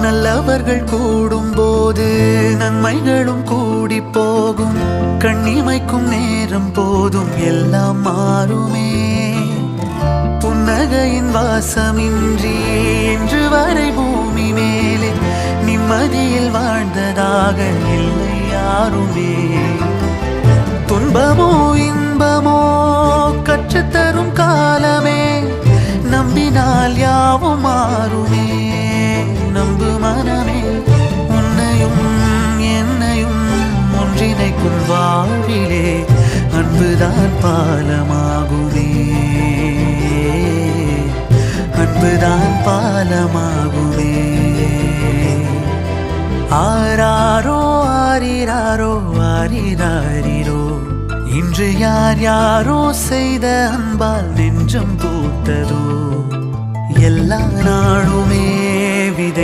நல்லவர்கள் கூடும்போது நன்மைகளும் கூடி போகும். கண்ணிமைக்கும் நேரம் போதும் எல்லாம் மாறுமே. புன்னகையின் வாசமின்றி இன்று வரை பூமி மேலே நிம்மதியில் வாழ்ந்ததாக இல்லை யாருமே. துன்பமோ இன்பமோ கற்றுத்தரும் காலமே, நம்பினால் யாவும் மாறுமே. நம்பு மனமே, உன்னையும் என்னையும் ஒன்றிணைக்கும் வாழ்விலே அன்புதான் பாலமாகுமே. அன்புதான் பாலமாகுமே. ஆராரோ ஆரிராரோ ஆரிராரிரோ, இன்று யார் யாரோ செய்த அன்பால் நெஞ்சம் பூத்ததோ. எல்லா நாளுமே விதை